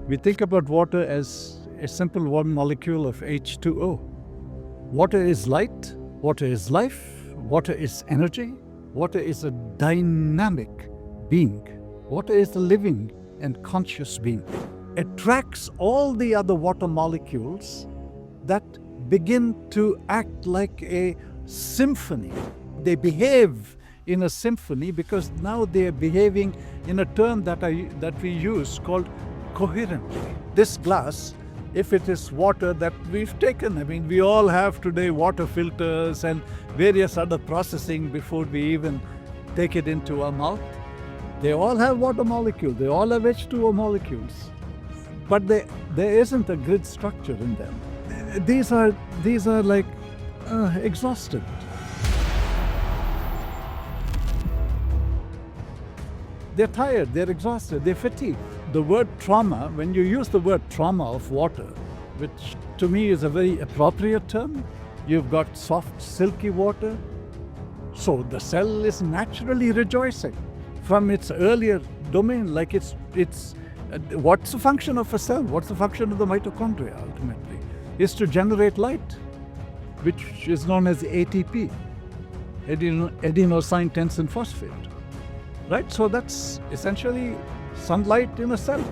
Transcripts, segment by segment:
We think about water as a simple one molecule of H2O. Water is light, water is life, water is energy, water is a dynamic being. Water is a living and conscious being. It tracks all the other water molecules that begin to act like a symphony. They behave in a symphony because now they are behaving in a term that we use called coherently. This glass, if it is water that we've taken, we all have today water filters and various other processing before we even take it into our mouth. They all have water molecules, they all have H2O molecules. But there isn't a grid structure in them. These are like exhausted. They're tired, they're exhausted, they're fatigued. The word trauma, when you use the word trauma of water, which to me is a very appropriate term, you've got soft, silky water. So the cell is naturally rejoicing from its earlier domain, like it's what's the function of a cell? What's the function of the mitochondria ultimately? Is to generate light, which is known as ATP, adenosine tensine phosphate. Right? So that's essentially sunlight in a cell.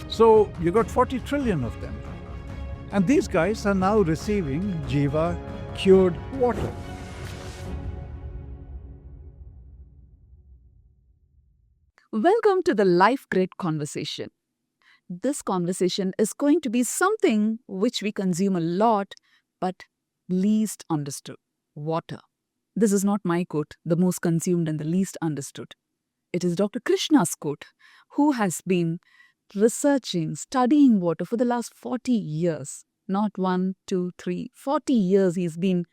So you got 40 trillion of them. And these guys are now receiving Jiva cured water. Welcome to the Life Grid conversation. This conversation is going to be something which we consume a lot, but least understood. Water. This is not my quote, the most consumed and the least understood. It is Dr. Krishna's quote, who has been researching, studying water for the last 40 years. Not 1, 2, 3, 40 years he's been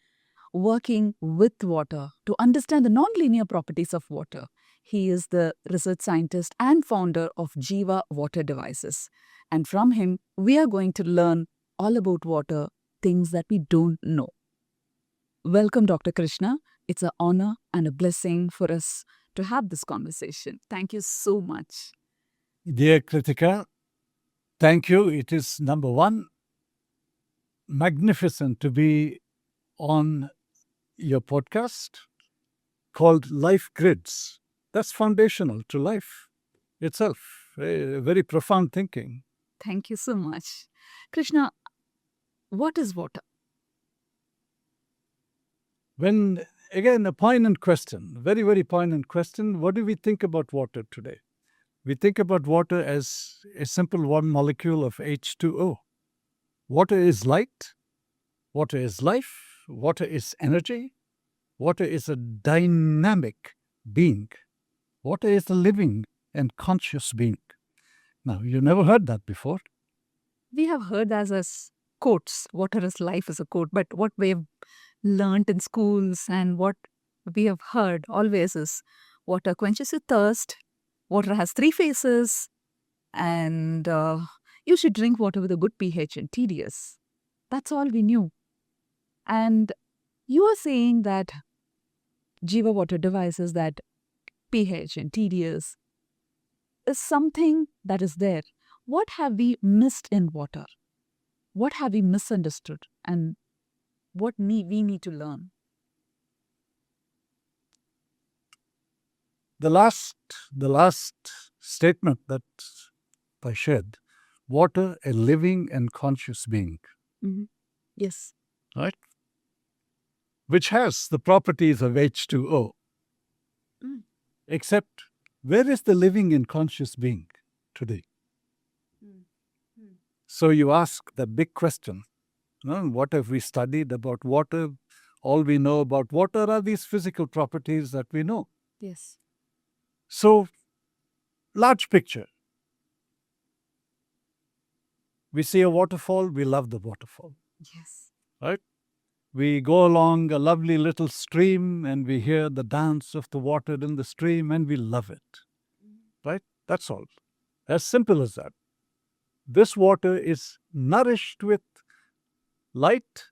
working with water to understand the nonlinear properties of water. He is the research scientist and founder of Jiva Water Devices. And from him, we are going to learn all about water, things that we don't know. Welcome, Dr. Krishna. It's an honor and a blessing for us to have this conversation. Thank you so much. Dear Krithika, thank you. It is number one, magnificent to be on your podcast called Life Grids. That's foundational to life itself. Very profound thinking. Thank you so much. Krishna, what is water? Again, a poignant question, very, very poignant question. What do we think about water today? We think about water as a simple one molecule of H2O. Water is light, water is life, water is energy, water is a dynamic being. Water is a living and conscious being. Now, you never heard that before. We have heard as quotes, water is life is a quote, but what we have learned in schools and what we have heard always is water quenches your thirst, water has 3 phases, and you should drink water with a good pH and TDS. That's all we knew. And you are saying that Jiva Water Devices, that pH and TDS is something that is there. What have we missed in water? What have we misunderstood? And what we need to learn? The last statement that I shared, water, a living and conscious being. Mm-hmm. Yes. Right? Which has the properties of H2O. Mm. Except, where is the living and conscious being today? So you ask the big question, what have we studied about water? All we know about water are these physical properties that we know. Yes. So, large picture. We see a waterfall, we love the waterfall. Yes. Right? We go along a lovely little stream and we hear the dance of the water in the stream and we love it. Right? That's all. As simple as that. This water is nourished with light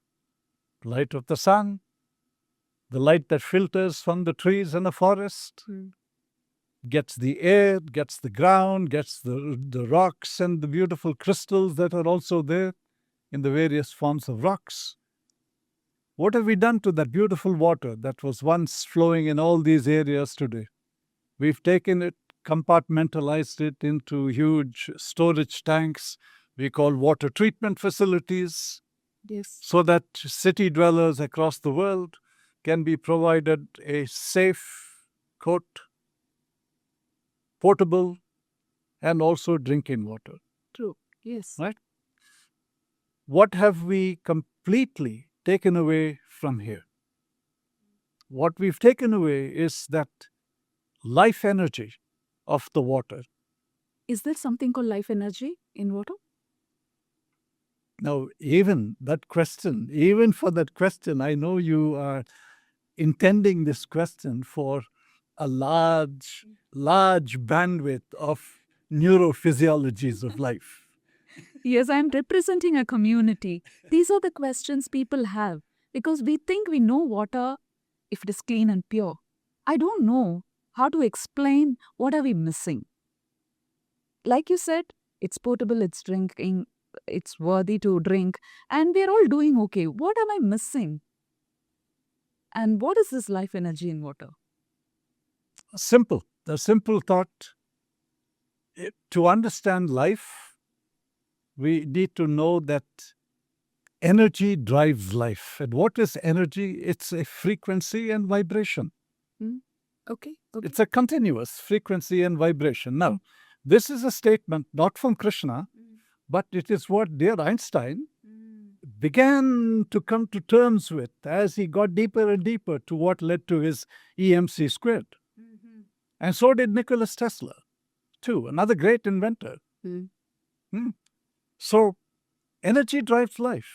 of the sun, the light that filters from the trees in the forest, gets the air, gets the ground, gets the rocks and the beautiful crystals that are also there in the various forms of rocks. What have we done to that beautiful water that was once flowing in all these areas today? We've taken it, compartmentalized it into huge storage tanks we call water treatment facilities, Yes. so that city dwellers across the world can be provided a safe, portable, and also drinking water. True. Yes. Right? What have we completely taken away from here? What we've taken away is that life energy of the water. Is there something called life energy in water? Now, even for that question, I know you are intending this question for a large bandwidth of neurophysiologies of life. Yes, I'm representing a community. These are the questions people have because we think we know water if it is clean and pure. I don't know how to explain what are we missing. Like you said, it's potable, it's drinking, it's worthy to drink, and we're all doing okay. What am I missing? And what is this life energy in water? The simple thought, to understand life, we need to know that energy drives life. And what is energy? It's a frequency and vibration. Okay. It's a continuous frequency and vibration. Now, this is a statement not from Krishna, but it is what dear Einstein began to come to terms with as he got deeper and deeper to what led to his EMC squared. And so did Nikola Tesla, too, another great inventor. So, energy drives life.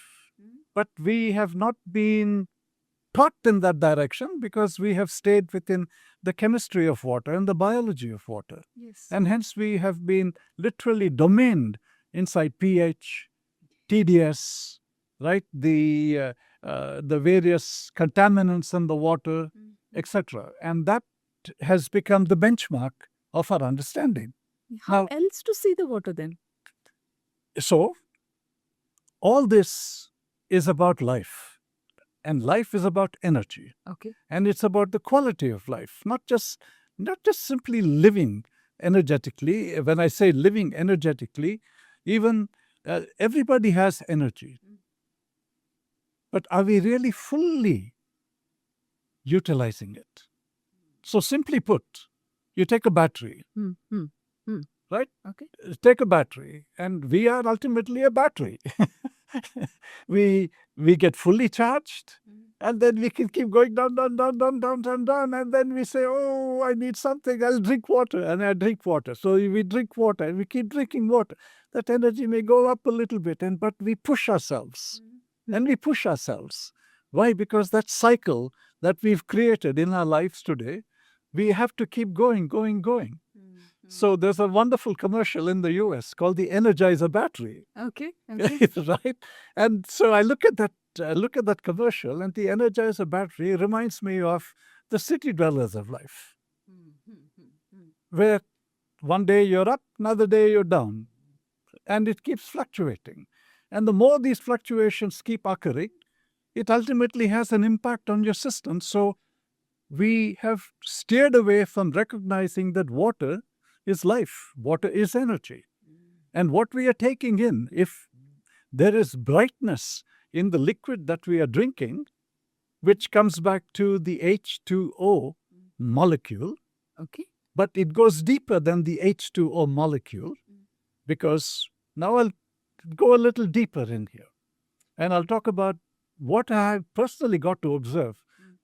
But we have not been taught in that direction because we have stayed within the chemistry of water and the biology of water. Yes. And hence we have been literally domained inside pH, TDS, right? The various contaminants in the water, etc. And that has become the benchmark of our understanding. How Now, else to see the water then? so, all this is about life, and life is about energy, Okay. and it's about the quality of life, not just simply living energetically. When I say living energetically, even everybody has energy, but are we really fully utilizing it? So, simply put, you take a battery, right? Okay. Take a battery, and we are ultimately a battery. we get fully charged, and then we can keep going down, and then we say, oh, I need something, I'll drink water, and I drink water. So we drink water, and we keep drinking water. That energy may go up a little bit, but we push ourselves, and we push ourselves. Why? Because that cycle that we've created in our lives today, we have to keep going. So there's a wonderful commercial in the US called the Energizer battery. Okay. Right? And so I look at that commercial, and the Energizer battery reminds me of the city dwellers of life, where one day you're up, another day you're down, and it keeps fluctuating. And the more these fluctuations keep occurring, it ultimately has an impact on your system. So we have steered away from recognizing that water is life, water is energy. And what we are taking in, if there is brightness in the liquid that we are drinking, which comes back to the H2O molecule, Okay. but it goes deeper than the H2O molecule, because now I'll go a little deeper in here. And I'll talk about what I have personally got to observe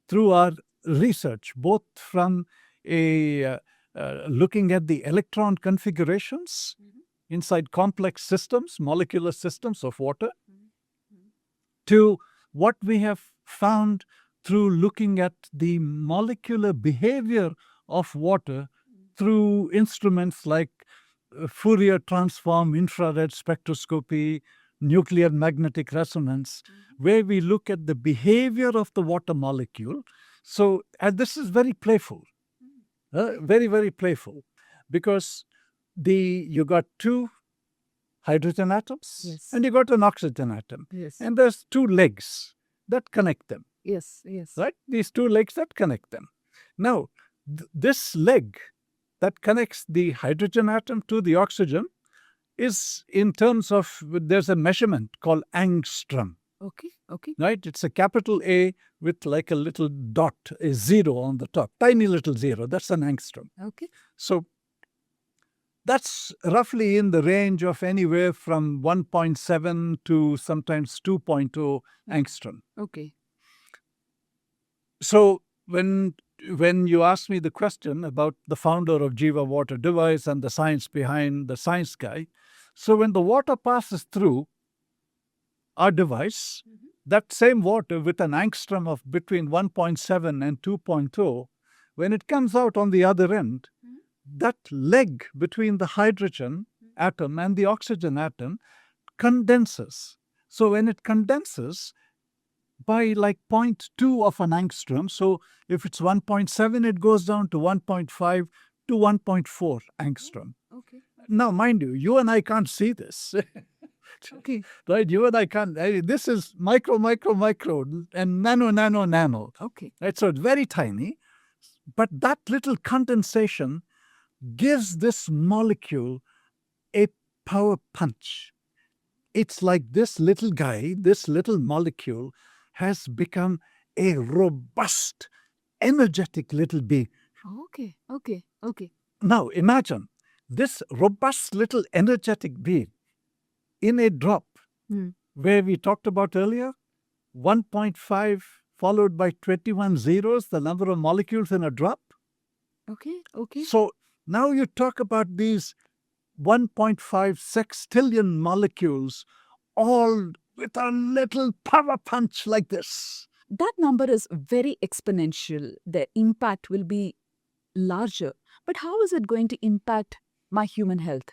through our research, both from looking at the electron configurations inside complex systems, molecular systems of water, to what we have found through looking at the molecular behavior of water through instruments like Fourier transform, infrared spectroscopy, nuclear magnetic resonance, where we look at the behavior of the water molecule. So, and this is very playful, Very, very playful. Because you got two hydrogen atoms Yes. and you got an oxygen atom. Yes. And there's two legs that connect them, Yes. Yes. right? These two legs that connect them. Now, this leg that connects the hydrogen atom to the oxygen is in terms of, there's a measurement called angstrom, Okay. Okay. right? It's a capital A with like a little dot, a zero on the top, tiny little zero. That's an angstrom. Okay. So that's roughly in the range of anywhere from 1.7 to sometimes 2.0 angstrom. Okay. So when you asked me the question about the founder of Jiva Water Device and the science behind the science guy, so when the water passes through our device, that same water with an angstrom of between 1.7 and 2.0, when it comes out on the other end, that leg between the hydrogen atom and the oxygen atom condenses. So when it condenses by like 0.2 of an angstrom, so if it's 1.7, it goes down to 1.5 to 1.4 angstrom. Okay. Now, mind you, you and I can't see this. Okay. Right? You and I can't. This is micro, and nano. Okay. Right? So it's very tiny. But that little condensation gives this molecule a power punch. It's like this little guy, this little molecule, has become a robust, energetic little being. Okay. Okay. Okay. Now imagine this robust little energetic being in a drop where we talked about earlier, 1.5 followed by 21 zeros, the number of molecules in a drop. Okay. Okay. So now you talk about these 1.5 sextillion molecules, all with a little power punch like this. That number is very exponential. The impact will be larger. But how is it going to impact my human health?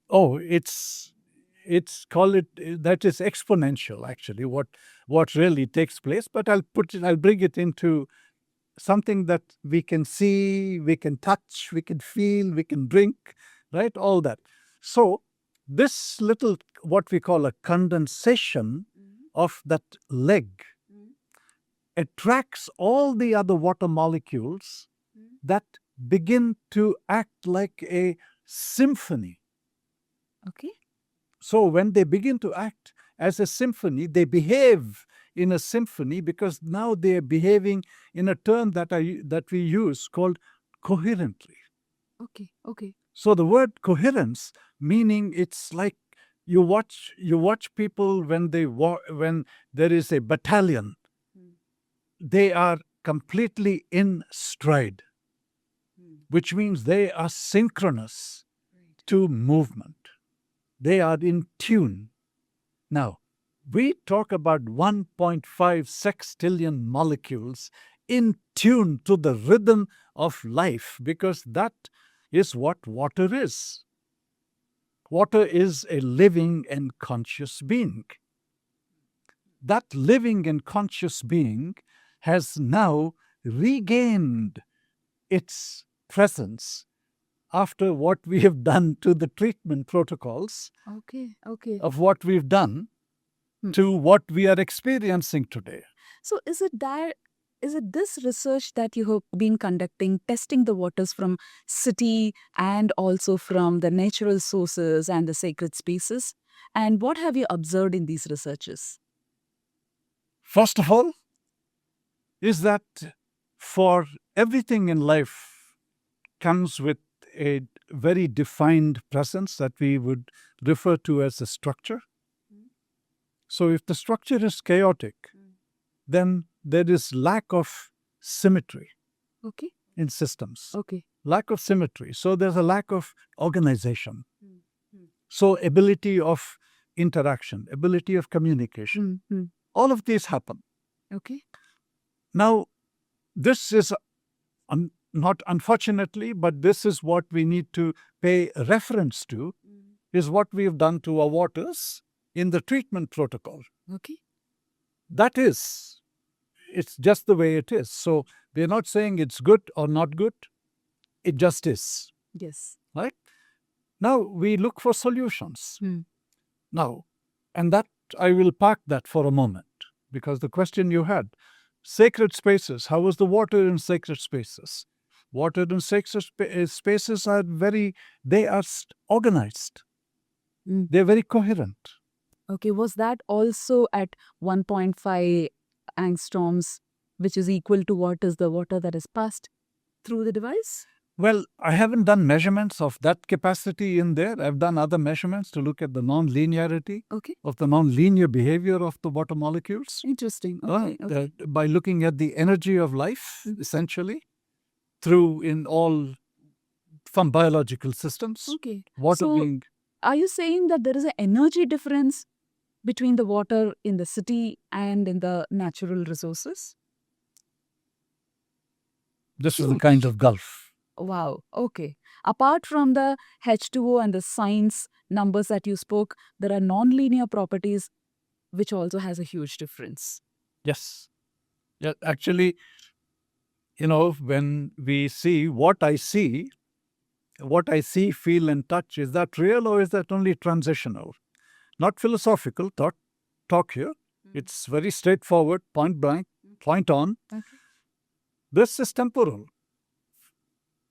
Oh, it's call it, that is exponential actually, what really takes place. But I'll bring it into something that we can see, we can touch, we can feel, we can drink, right? All that. So this little, what we call a condensation of that leg, attracts all the other water molecules that begin to act like a symphony. Okay. So when they begin to act as a symphony, they behave in a symphony because now they are behaving in a term that we use called coherently. Okay. Okay. So the word coherence, meaning it's like you watch people when when there is a battalion, they are completely in stride, which means they are synchronous to movement. They are in tune. Now, we talk about 1.5 sextillion molecules in tune to the rhythm of life, because that is what water is. Water is a living and conscious being. That living and conscious being has now regained its presence after what we have done to the treatment protocols Okay. Okay. of what we've done to what we are experiencing today. So is it this research that you have been conducting, testing the waters from city and also from the natural sources and the sacred spaces? And what have you observed in these researches? First of all, is that for everything in life comes with a very defined presence that we would refer to as a structure. So if the structure is chaotic, then there is lack of symmetry Okay. in systems. Okay. Lack of symmetry. So there's a lack of organization. So ability of interaction, ability of communication. All of these happen. Okay. Now, this is not unfortunately, but this is what we need to pay reference to, is what we've done to our waters in the treatment protocol. Okay. That is, It's just the way it is. So we're not saying it's good or not good. It just is. Yes. Right? Now we look for solutions. Now, and that I will park that for a moment, because the question you had, sacred spaces, how is the water in sacred spaces? Water in sacred spaces are they are organized. They're very coherent. Okay, was that also at 1.5 angstroms, which is equal to what is the water that is passed through the device? Well, I haven't done measurements of that capacity in there. I've done other measurements to look at the non-linearity Okay, of the non-linear behavior of the water molecules. interesting. Okay. By looking at the energy of life, essentially, from biological systems. Okay. Water So, being, are you saying that there is an energy difference between the water in the city and in the natural resources? this is a kind of gulf. Wow. Okay. Apart from the H2O and the science numbers that you spoke, there are non-linear properties which also has a huge difference. Yes. Yeah, actually, when we see what I see, feel, and touch, is that real or is that only transitional? Not philosophical talk here. It's very straightforward, point blank, point on. Okay. This is temporal.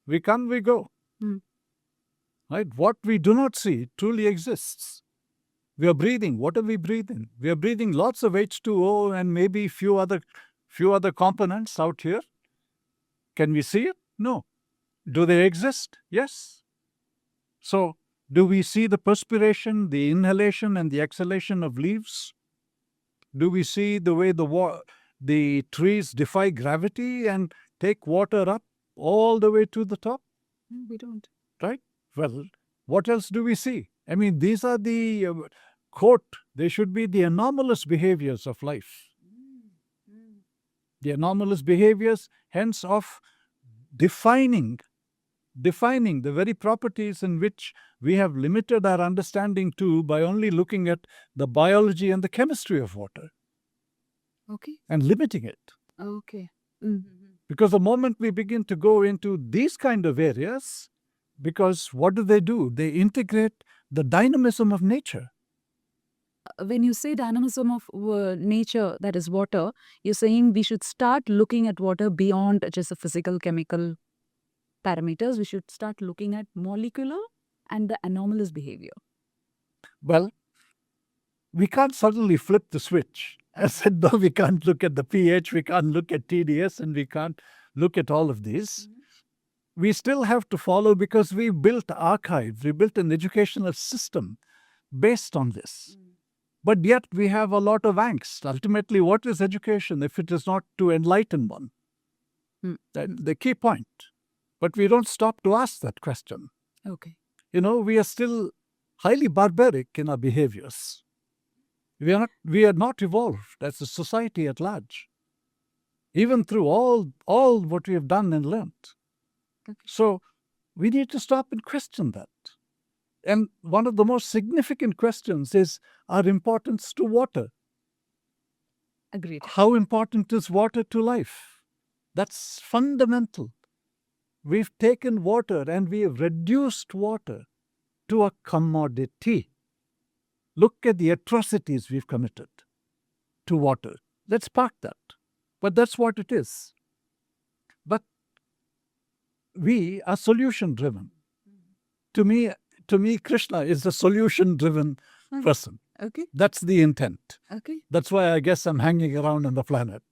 We come, we go. Right? What we do not see truly exists. We are breathing. What are we breathing? We are breathing lots of H2O and maybe few other components out here. Can we see it? No. Do they exist? Yes. So, do we see the perspiration, the inhalation, and the exhalation of leaves? Do we see the way the trees defy gravity and take water up all the way to the top? We don't. Right? Well, what else do we see? I mean, these are the they should be the anomalous behaviors of life. The anomalous behaviors, hence, of defining the very properties in which we have limited our understanding to by only looking at the biology and the chemistry of water. Okay. And limiting it. Okay. Because the moment we begin to go into these kind of areas, because what do? They integrate the dynamism of nature. When you say dynamism of nature, that is water, you're saying we should start looking at water beyond just the physical, chemical parameters. We should start looking at molecular and the anomalous behavior. Well, we can't suddenly flip the switch. I said, no, we can't look at the pH, we can't look at TDS, and we can't look at all of these. We still have to follow, because we built archives, we built an educational system based on this. But yet we have a lot of angst. Ultimately, what is education if it is not to enlighten one? The key point. But we don't stop to ask that question. Okay. We are still highly barbaric in our behaviors. We are not evolved as a society at large, even through all what we have done and learnt. Okay. So we need to stop and question that. And one of the most significant questions is our importance to water. Agreed. How important is water to life? That's fundamental. We've taken water and we have reduced water to a commodity. Look at the atrocities we've committed to water. Let's park that. But that's what it is. But we are solution-driven. To me, Krishna is a solution-driven person. Okay. That's the intent. Okay. That's why I guess I'm hanging around on the planet.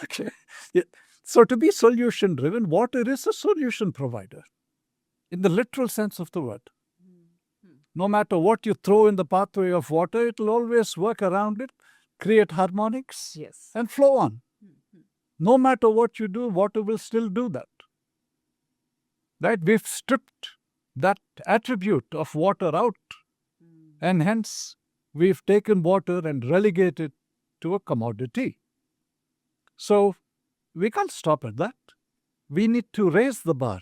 Okay. Yeah. So to be solution-driven, water is a solution provider in the literal sense of the word. No matter what you throw in the pathway of water, it will always work around it, create harmonics, Yes. and flow on. No matter what you do, water will still do that. Right? We've stripped that attribute of water out, and hence we've taken water and relegated to a commodity. So we can't stop at that. We need to raise the bar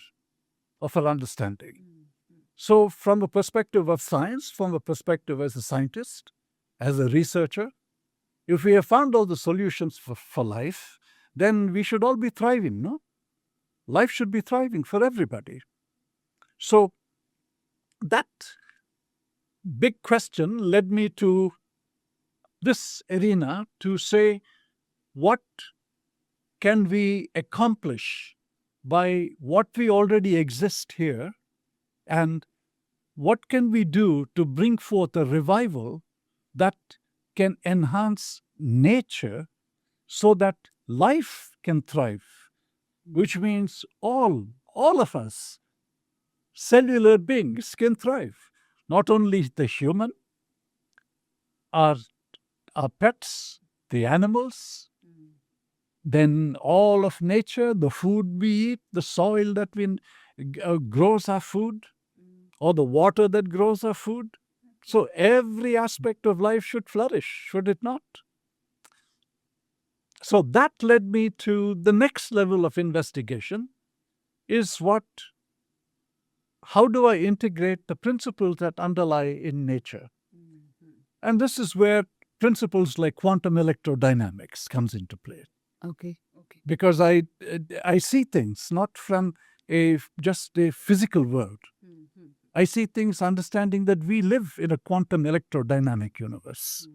of our understanding. So from a perspective of science, from a perspective as a scientist, as a researcher, If we have found all the solutions for life, then we should all be thriving, no? Life should be thriving for everybody. So that big question led me to this arena to say, what can we accomplish by what we already exist here, and what can we do to bring forth a revival that can enhance nature so that life can thrive, which means all of us cellular beings can thrive. Not only the human, our pets, the animals, then all of nature, the food we eat, the soil that grows our food, or the water that grows our food. So every aspect of life should flourish, should it not? So that led me to the next level of investigation, is how do I integrate the principles that underlie in nature? And this is where principles like quantum electrodynamics comes into play. Okay. Because I see things not from just a physical world. I see things understanding that we live in a quantum electrodynamic universe.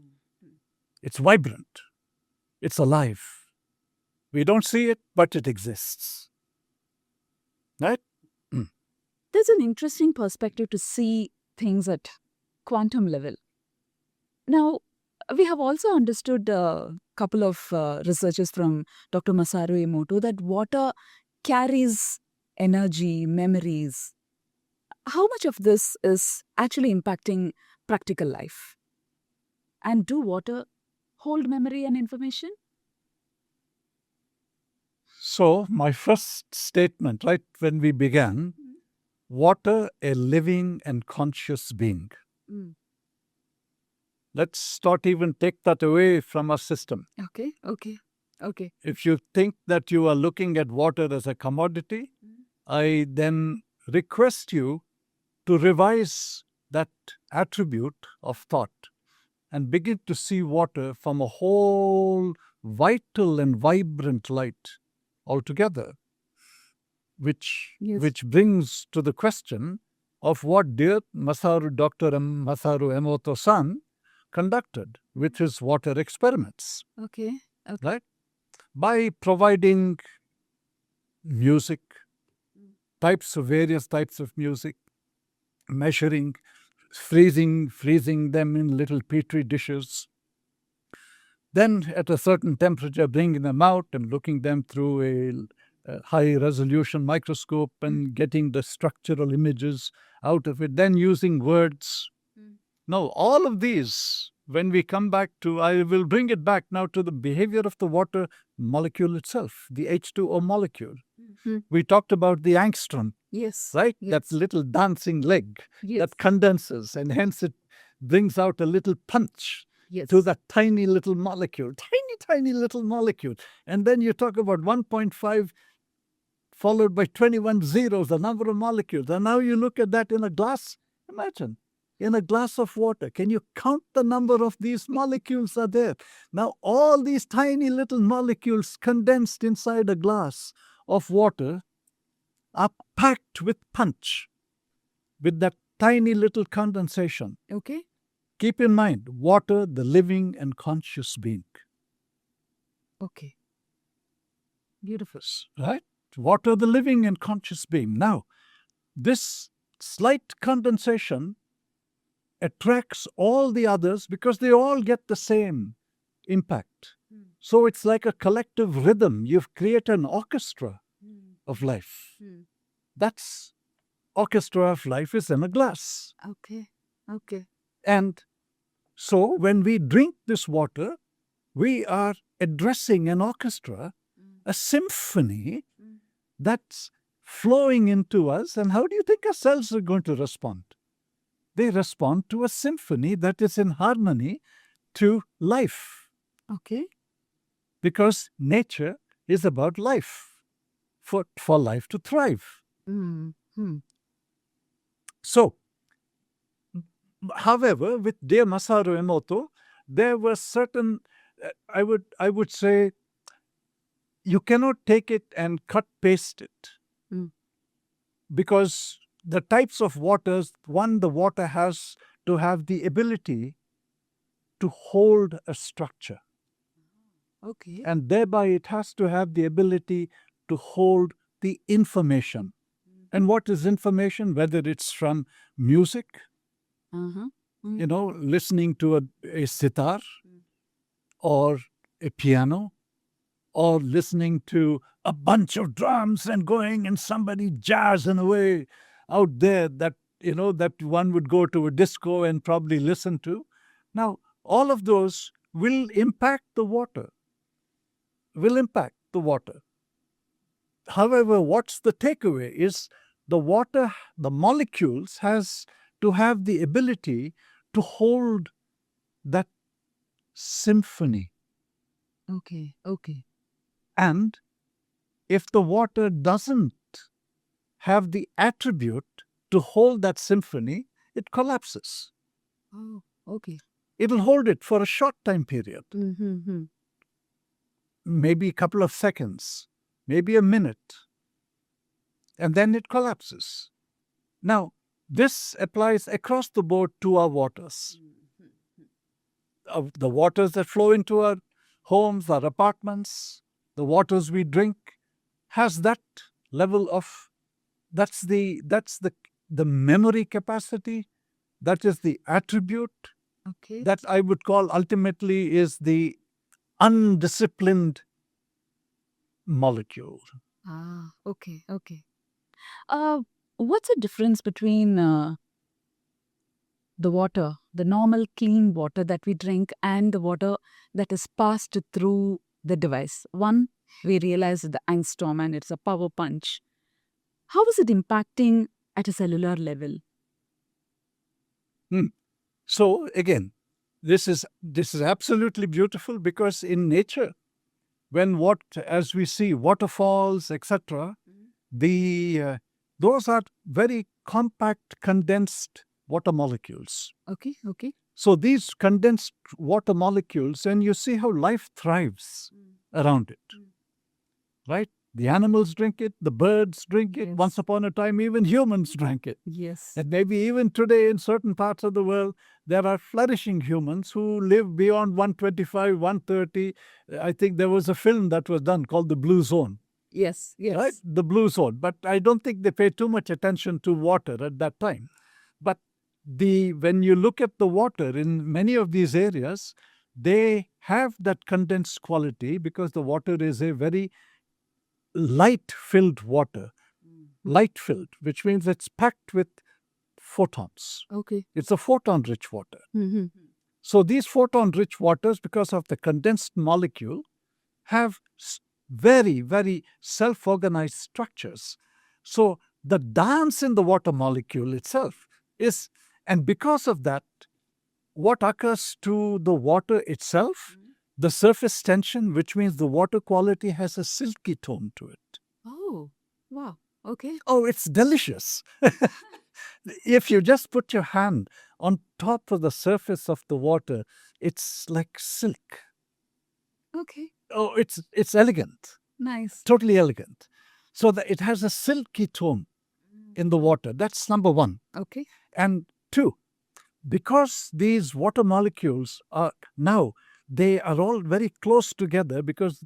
It's vibrant. It's alive. We don't see it, but it exists. Right? There's an interesting perspective to see things at quantum level. Now, we have also understood a couple of researchers from Dr. Masaru Emoto that water carries energy, memories. How much of this is actually impacting practical life? And do water hold memory and information? So my first statement, right when we began, water, a living and conscious being. Let's not even take that away from our system. Okay. If you think that you are looking at water as a commodity, I then request you to revise that attribute of thought and begin to see water from a whole vital and vibrant light altogether, which brings to the question of what dear Dr. Masaru Emoto-san conducted with his water experiments. Okay. Right? By providing music, various types of music, measuring, freezing them in little petri dishes, then at a certain temperature bringing them out and looking them through a high-resolution microscope and getting the structural images out of it, then using words. Now, all of these, when we come back to, I will bring it back now to the behavior of the water molecule itself, the H2O molecule. We talked about the angstrom, Yes. right? Yes. That little dancing leg Yes. that condenses, and hence it brings out a little punch Yes. to that tiny little molecule, tiny little molecule. And then you talk about 1.5 followed by 21 zeros, the number of molecules. And now you look at that in a glass. Imagine, in a glass of water, can you count the number of these molecules are there? Now, all these tiny little molecules condensed inside a glass of water are packed with punch, with that tiny little condensation. Okay. Keep in mind, water, the living and conscious being. Okay. Beautiful. Right? Water, the living and conscious being. Now, this slight condensation attracts all the others because they all get the same impact. So it's like a collective rhythm. You've created an orchestra of life. That's orchestra of life is in a glass. Okay. And so when we drink this water, we are addressing an orchestra, a symphony that's flowing into us. And how do you think our cells are going to respond? They respond to a symphony that is in harmony to life. Okay. Because nature is about life, for life to thrive. So, however, with dear Masaru Emoto, there were certain I would say you cannot take it and cut paste it. Mm. Because the types of waters, one, the water has to have the ability to hold a structure, Okay. and thereby it has to have the ability to hold the information. And what is information? Whether it's from music, Uh-huh. listening to a sitar or a piano, or listening to a bunch of drums and going and somebody jazzing away out there that one would go to a disco and probably listen to. Now, all of those will impact the water, will impact the water. However, what's the takeaway is the water, the molecules has to have the ability to hold that symphony. Okay. Okay. And if the water doesn't have the attribute to hold that symphony, it collapses. Oh, okay. It'll hold it for a short time period, Mm-hmm. maybe a couple of seconds, maybe a minute, and then it collapses. Now, this applies across the board to our waters. The waters that flow into our homes, our apartments, the waters we drink, has that level of, that's the memory capacity, that is the attribute, Okay. that I would call ultimately is the undisciplined molecule. Ah, okay. Okay. What's the difference between the water, the normal clean water that we drink, and the water that is passed through the device? One, we realize the Einstorm and it's a power punch. How is it impacting at a cellular level? So again, this is absolutely beautiful, because in nature, when as we see waterfalls, etc., those are very compact, condensed water molecules. Okay. Okay. So these condensed water molecules, and you see how life thrives around it, right? The animals drink it, the birds drink it. Yes. Once upon a time, even humans drank it. Yes. And maybe even today, in certain parts of the world, there are flourishing humans who live beyond 125, 130. I think there was a film that was done called The Blue Zone, Yes. Yes. right? The Blue Zone. But I don't think they paid too much attention to water at that time. But when you look at the water in many of these areas, they have that condensed quality because the water is a very light-filled water. Light-filled, which means it's packed with photons. Okay. It's a photon-rich water. Mm-hmm. So these photon-rich waters, because of the condensed molecule, have very, very self-organized structures. So the dance in the water molecule itself is, and because of that, what occurs to the water itself, the surface tension, which means the water quality has a silky tone to it. Oh, wow. Okay. Oh, it's delicious. If you just put your hand on top of the surface of the water, it's like silk. Okay. Oh, it's elegant, Nice. totally elegant. So that it has a silky tone in the water. That's number one. Okay. And two, because these water molecules are now, they are all very close together, because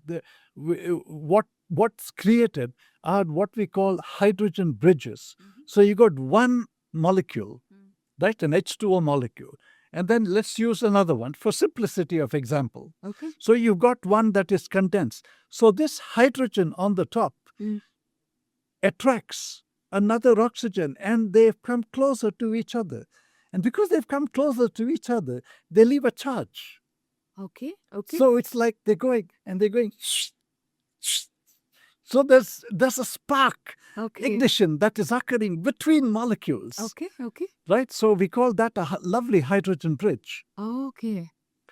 what's created are what we call hydrogen bridges. So you got one molecule, right, an H2O molecule, and then let's use another one for simplicity of example. Okay. So you've got one that is condensed. So this hydrogen on the top attracts another oxygen, and they've come closer to each other. And because they've come closer to each other, they leave a charge. Okay. Okay. So it's like they're going, and they're going. So there's a spark, Okay. ignition that is occurring between molecules. Okay. Okay. Right? So we call that a lovely hydrogen bridge. Okay.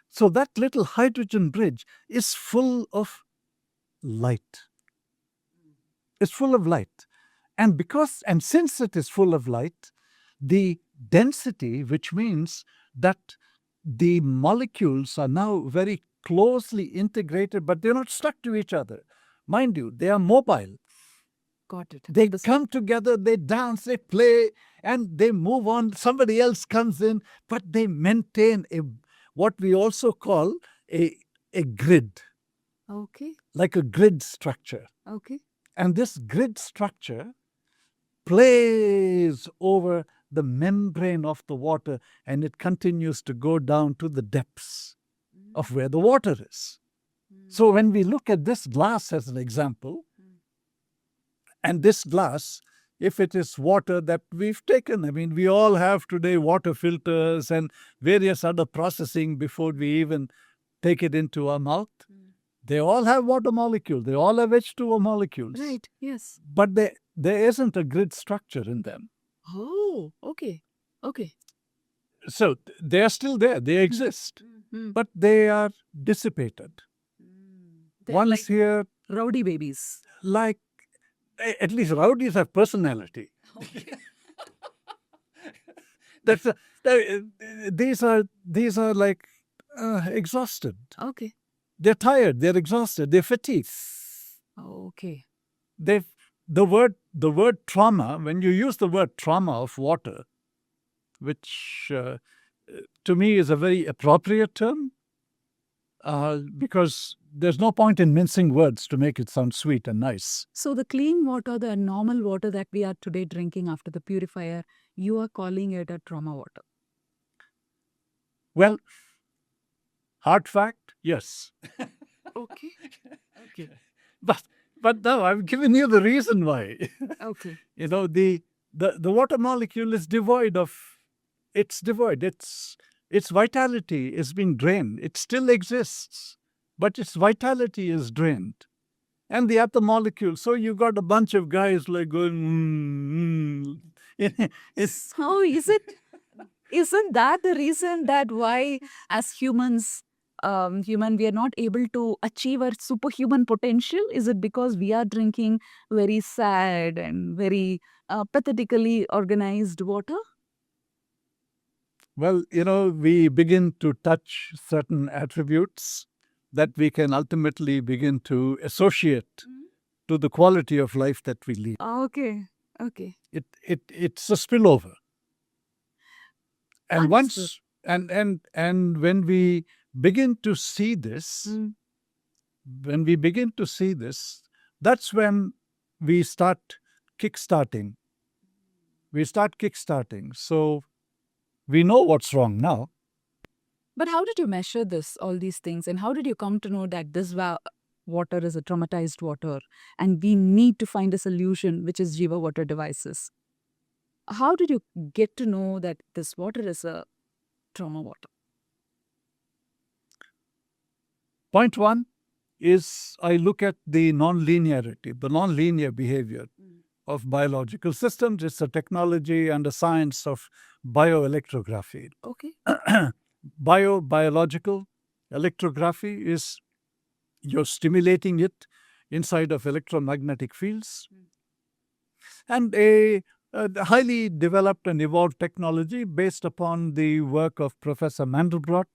So that little hydrogen bridge is full of light. It's full of light. And since it is full of light, the density, which means that the molecules are now very closely integrated, but they're not stuck to each other. Mind you, they are mobile. Got it. They come together, they dance, they play, and they move on. Somebody else comes in, but they maintain what we also call a grid, Okay. like a grid structure. Okay. And this grid structure plays over the membrane of the water, and it continues to go down to the depths of where the water is. So when we look at this glass as an example, and this glass, if it is water that we've taken, I mean, we all have today water filters and various other processing before we even take it into our mouth. They all have water molecules. They all have H2O molecules. Right. Yes. But there isn't a grid structure in them. Oh, okay. Okay. So they are still there. They exist. But they are dissipated. They're Once like here, rowdy babies. like, at least rowdies have personality. That's these are like exhausted. Okay. They're tired. They're exhausted. They're fatigued. Okay. The word trauma. When you use the word trauma of water, which to me is a very appropriate term, because there's no point in mincing words to make it sound sweet and nice. So the clean water, the normal water that we are today drinking after the purifier, you are calling it a trauma water. Well, hard fact, yes. Okay. Okay. But no, I've given you the reason why. Okay. You know, the water molecule is devoid of, it's devoid. Its vitality is being drained. It still exists, but its vitality is drained. And the other molecule, so you got a bunch of guys like going, it's, How is it? Isn't that the reason that why as humans, we are not able to achieve our superhuman potential? Is it because we are drinking very sad and very pathetically organized water? well, you know, we begin to touch certain attributes that we can ultimately begin to associate to the quality of life that we lead. Okay. Okay. It's a spillover. And Understood. and when we begin to see this, that's when we start kickstarting. So we know what's wrong now. But how did you measure this, all these things, and how did you come to know that this water is a traumatized water and we need to find a solution, which is Jiva Water Devices? How did you get to know that this water is a trauma water? Point one is I look at the non-linearity, the non-linear behavior of biological systems. It's a technology and a science of bioelectrography. Okay. Biological electrography is you're stimulating it inside of electromagnetic fields. And a highly developed and evolved technology based upon the work of Professor Mandelbrot,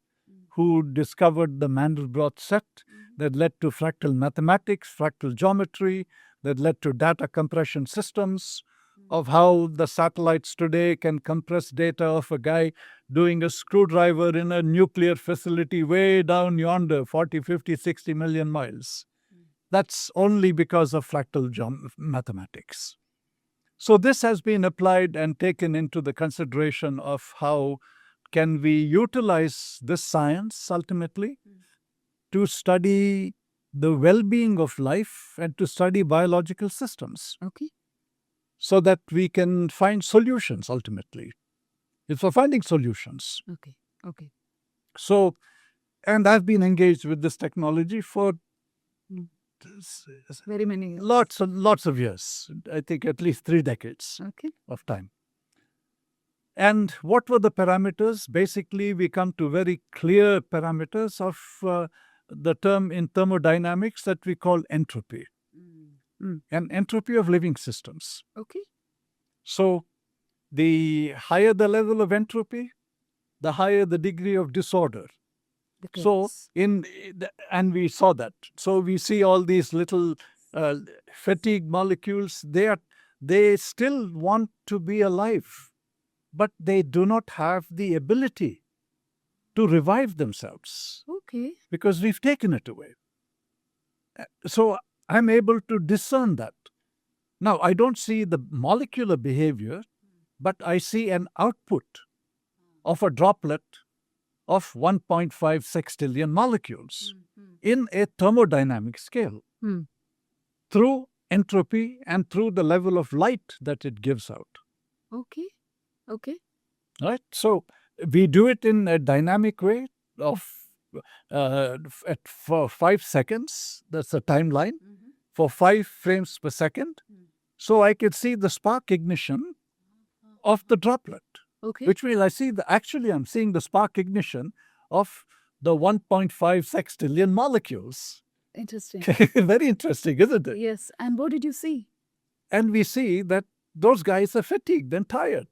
who discovered the Mandelbrot set that led to fractal mathematics, fractal geometry, that led to data compression systems, of how the satellites today can compress data of a guy doing a screwdriver in a nuclear facility way down yonder, 40, 50, 60 million miles. That's only because of fractal mathematics. So this has been applied and taken into the consideration of how can we utilize this science ultimately to study the well-being of life and to study biological systems. Okay. So that we can find solutions ultimately. It's for finding solutions. Okay. Okay. So, and I've been engaged with this technology for Very many years. lots of years. I think at least 3 decades Okay. of time. And what were the parameters? Basically, we come to very clear parameters of the term in thermodynamics that we call entropy. And entropy of living systems. Okay. So the higher the level of entropy, the higher the degree of disorder. The So currents. and we saw that. So we see all these little fatigue molecules. They still want to be alive, but they do not have the ability to revive themselves Okay. because we've taken it away. So I'm able to discern that. Now, I don't see the molecular behavior, but I see an output of a droplet of 1.5 sextillion molecules in a thermodynamic scale Hmm. through entropy and through the level of light that it gives out. Okay. Okay. Right? So we do it in a dynamic way of for 5 seconds. That's the timeline for 5 frames per second. So I can see the spark ignition of the droplet, Okay. which means I'm seeing the spark ignition of the 1.5 sextillion molecules. Interesting. Very interesting, isn't it? Yes. And what did you see? And we see that those guys are fatigued and tired.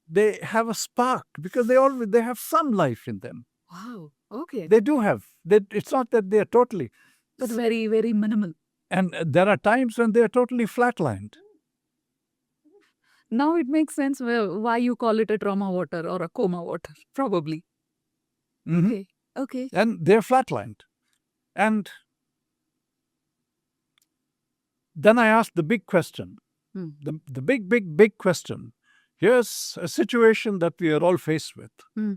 They have a spark because they have some life in them. Wow. Okay. They do have. It's not that they are totally. But very, very minimal. And there are times when they are totally flatlined. Now it makes sense why you call it a trauma water or a coma water, probably. Mhm. Okay. Okay. And they're flatlined. And then I asked the big question, Hmm. the big question. Here's a situation that we are all faced with. Hmm.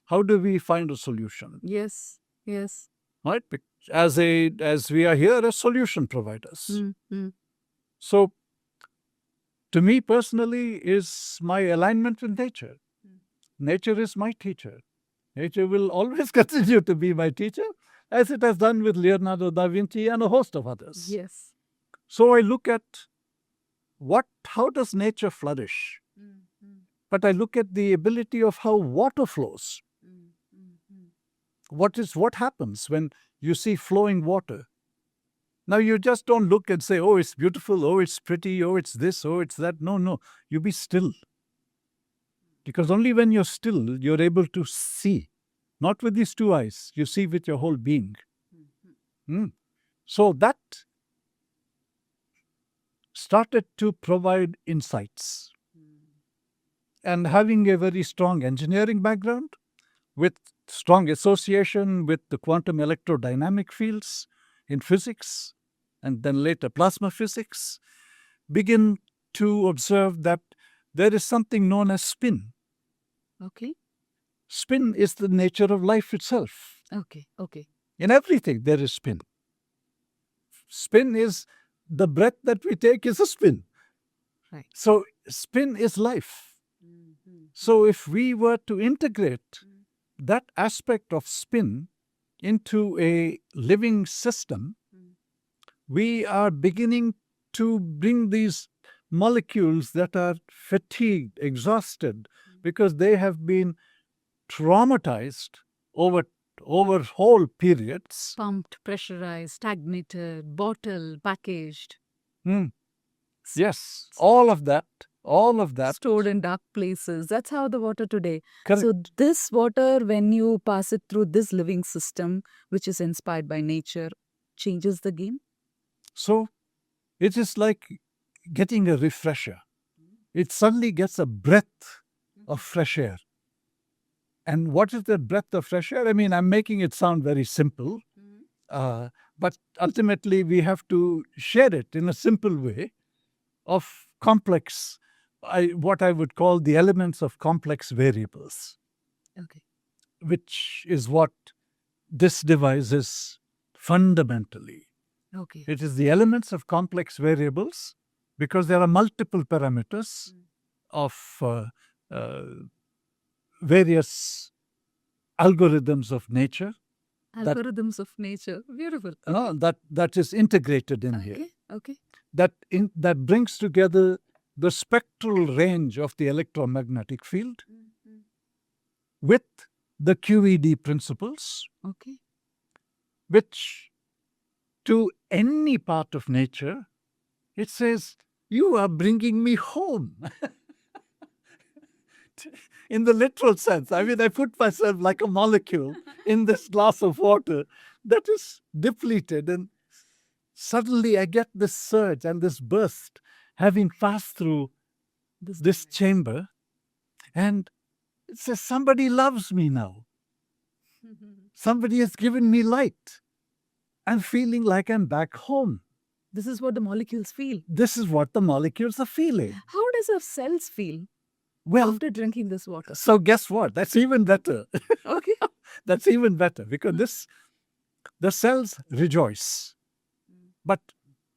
How do we find a solution? Yes. Yes. Right? As we are here as solution providers. Hmm. Hmm. So, to me personally, is my alignment with nature. Nature is my teacher. Nature will always continue to be my teacher, as it has done with Leonardo da Vinci and a host of others. Yes. So I look at how does nature flourish? But I look at the ability of how water flows. What happens when you see flowing water? Now you just don't look and say, oh, it's beautiful, oh, it's pretty, oh, it's this, oh, it's that. No. You be still. Because only when you're still, you're able to see. Not with these two eyes, you see with your whole being. So that started to provide insights. And having a very strong engineering background with strong association with the quantum electrodynamic fields in physics and then later plasma physics, begin to observe that there is something known as spin. Okay. Spin is the nature of life itself. Okay. Okay. In everything, there is spin. Spin is the breath that we take is a spin. Right. So spin is life. So if we were to integrate that aspect of spin into a living system, we are beginning to bring these molecules that are fatigued, exhausted, because they have been traumatized over whole periods. Pumped, pressurized, stagnated, bottled, packaged. Yes, all of that. Stored in dark places. That's how the water today. Correct. So this water, when you pass it through this living system, which is inspired by nature, changes the game. So it is like getting a refresher. It suddenly gets a breath of fresh air. And what is that breath of fresh air? I mean, I'm making it sound very simple, but ultimately we have to share it in a simple way of complex, what I would call the elements of complex variables. Okay. Which is what this device is fundamentally. Okay. It is the elements of complex variables because there are multiple parameters of various algorithms of nature. Algorithms of nature. Beautiful. That is integrated in here. Okay. That brings together the spectral range of the electromagnetic field with the QED principles, Okay. which to any part of nature, it says, you are bringing me home. light in the literal sense. I mean, I put myself like a molecule in this glass of water that is depleted, and suddenly I get this surge and this burst having passed through this chamber, and it says, somebody loves me now. Somebody has given me light. I'm feeling like I'm back home. This is what the molecules feel. This is what the molecules are feeling. How does our cells feel Well, after drinking this water? so guess what? That's even better. Okay. That's even better, because the cells rejoice. But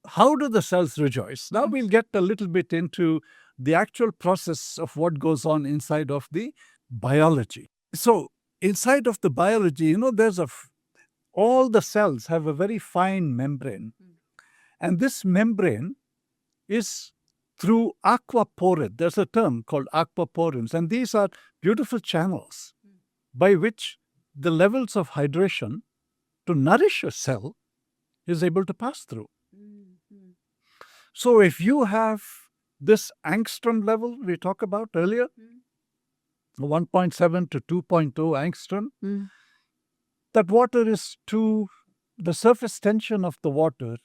how do the cells rejoice? Now we'll get a little bit into the actual process of what goes on inside of the biology. So inside of the biology, there's all the cells have a very fine membrane. And this membrane is through aquaporin. There's a term called aquaporins. And these are beautiful channels by which the levels of hydration to nourish a cell is able to pass through. So if you have this angstrom level we talked about earlier, 1.7 to 2.0 angstrom, that water is the surface tension of the water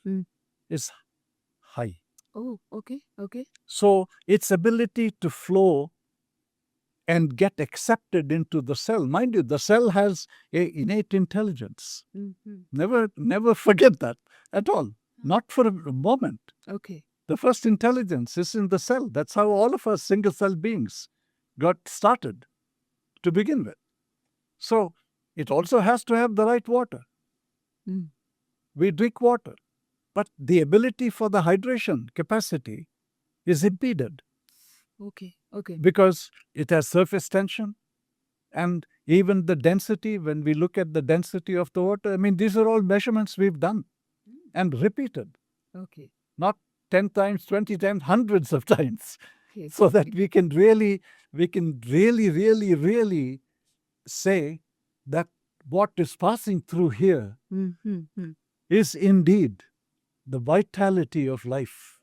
is high. Oh, okay. So its ability to flow and get accepted into the cell. Mind you, the cell has an innate intelligence. Never forget that at all. Not for a moment. Okay. The first intelligence is in the cell. That's how all of us single-cell beings got started to begin with. So it also has to have the right water. We drink water, but the ability for the hydration capacity is impeded. Okay. Because it has surface tension, and even the density, when we look at the density of the water, I mean, these are all measurements we've done and repeated. Okay. Not 10 times, 20 times, hundreds of times. Okay. So that we can really say that what is passing through here is indeed the vitality of life,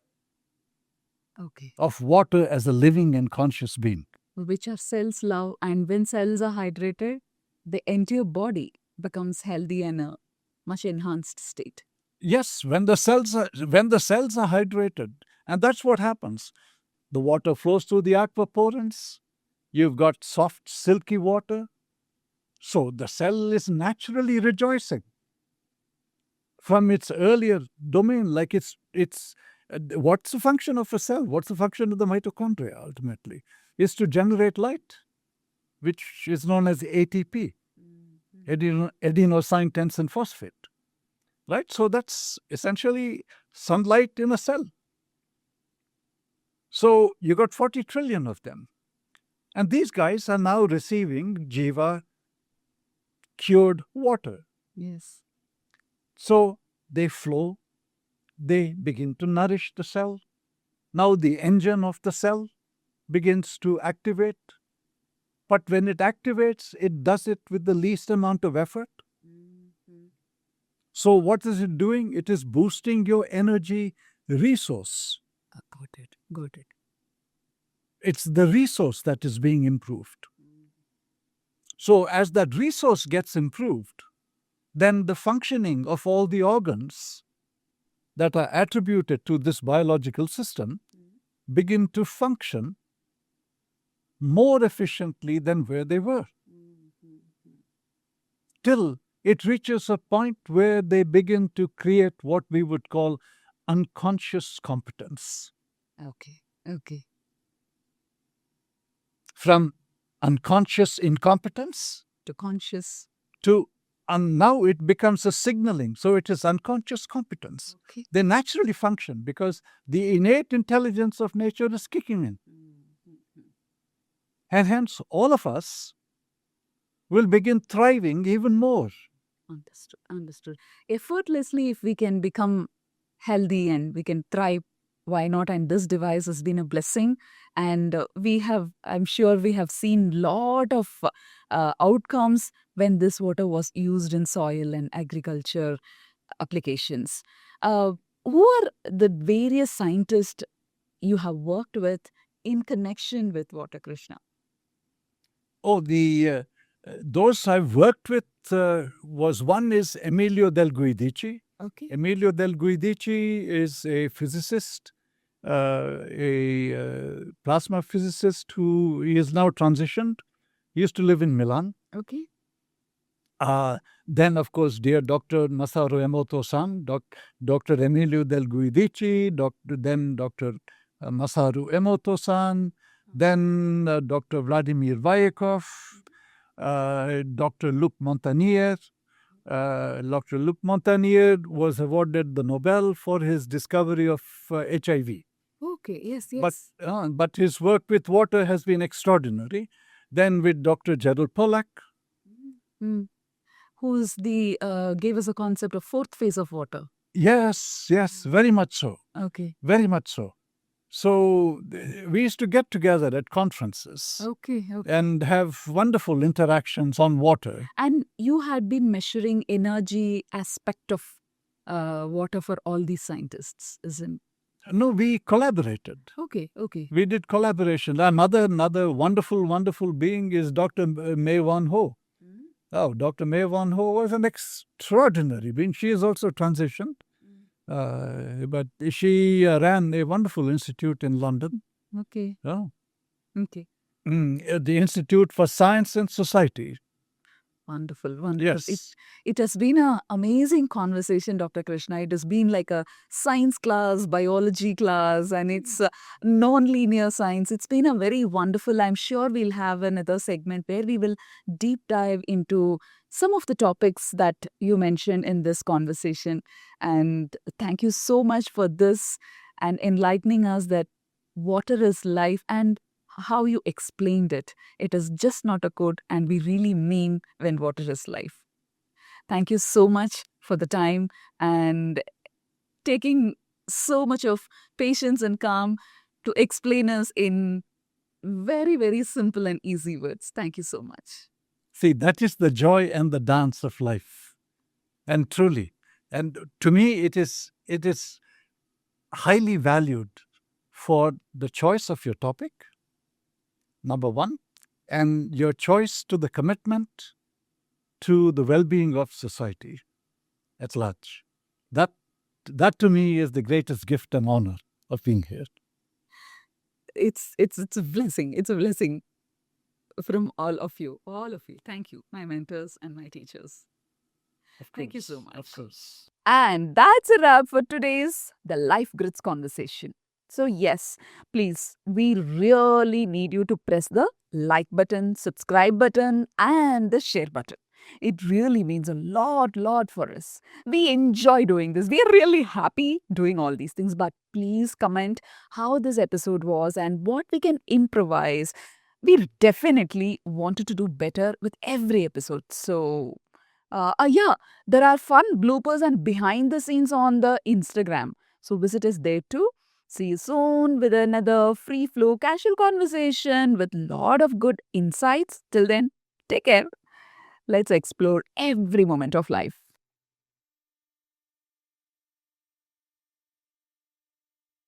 Okay. of water as a living and conscious being. Which our cells love, and when cells are hydrated, the entire body becomes healthy and a much enhanced state. Yes, when the cells are hydrated, and that's what happens. The water flows through the aquaporins. You've got soft, silky water. So the cell is naturally rejoicing from its earlier domain. Like it's what's the function of a cell? What's the function of the mitochondria ultimately? Is to generate light, which is known as ATP, adenosine tensine phosphate. Right? So that's essentially sunlight in a cell. So you got 40 trillion of them. And these guys are now receiving Jiva cured water. Yes. So they flow, they begin to nourish the cell. Now the engine of the cell begins to activate. But when it activates, it does it with the least amount of effort. So what is it doing? It is boosting your energy resource. Got it. It's the resource that is being improved. So as that resource gets improved, then the functioning of all the organs that are attributed to this biological system begin to function more efficiently than where they were, till it reaches a point where they begin to create what we would call unconscious competence. Okay. From unconscious incompetence To conscious. to now it becomes a signaling. So it is unconscious competence. Okay. They naturally function because the innate intelligence of nature is kicking in. And hence, all of us will begin thriving even more. Understood. Effortlessly, if we can become healthy and we can thrive, why not? And this device has been a blessing. And I'm sure we have seen lot of outcomes when this water was used in soil and agriculture applications. Who are the various scientists you have worked with in connection with water, Krishna? Oh, the those I've worked with was one is Emilio Del Guidici. Okay. Emilio Del Guidici is a physicist, a plasma physicist who he is now transitioned. He used to live in Milan. Okay. Then, of course, dear Dr. Masaru Emoto-san, Dr. Emilio Del Guidici, then Dr. Masaru Emoto-san, then Dr. Vladimir Vayekov, Dr. Luc Montagnier. Dr. Luc Montagnier was awarded the Nobel for his discovery of HIV. Okay. Yes. But, Yes. but his work with water has been extraordinary. Then with Dr. Gerald Pollack. Mm. Who's the gave us a concept of fourth phase of water. Yes, yes, very much so. Okay. Very much so. So we used to get together at conferences Okay. Okay. and have wonderful interactions on water. And you had been measuring energy aspect of water for all these scientists, isn't? No, we collaborated. Okay. Okay. We did collaboration. Another wonderful, wonderful being is Dr. May Wan Ho. Oh, Dr. May Wan Ho was an extraordinary being. She is also transitioned. But she ran a wonderful institute in London. Okay. Oh. Okay. The Institute for Science and Society. Wonderful, wonderful. Yes. It has been an amazing conversation, Dr. Krishna. It has been like a science class, biology class, and it's non-linear science. It's been a very wonderful. I'm sure we'll have another segment where we will deep dive into some of the topics that you mentioned in this conversation. And thank you so much for this and enlightening us that water is life and how you explained it. It is just not a code, and we really mean when water is life. Thank you so much for the time and taking so much of patience and calm to explain us in very, very simple and easy words. Thank you so much. See, that is the joy and the dance of life. And truly, and to me, it is highly valued for the choice of your topic, number one, and your choice to the commitment to the well-being of society at large. That to me is the greatest gift and honor of being here. It's a blessing. It's a blessing from all of you. All of you. Thank you, my mentors and my teachers. Thank you so much. Of course. And that's a wrap for today's The Life Grids conversation. So yes, please, we really need you to press the like button, subscribe button, and the share button. It really means a lot for us. We enjoy doing this. We are really happy doing all these things. But please comment how this episode was and what we can improvise. We definitely wanted to do better with every episode. So yeah, there are fun bloopers and behind the scenes on the Instagram. So visit us there too. See you soon with another free flow casual conversation with lot of good insights. Till then, take care. Let's explore every moment of life.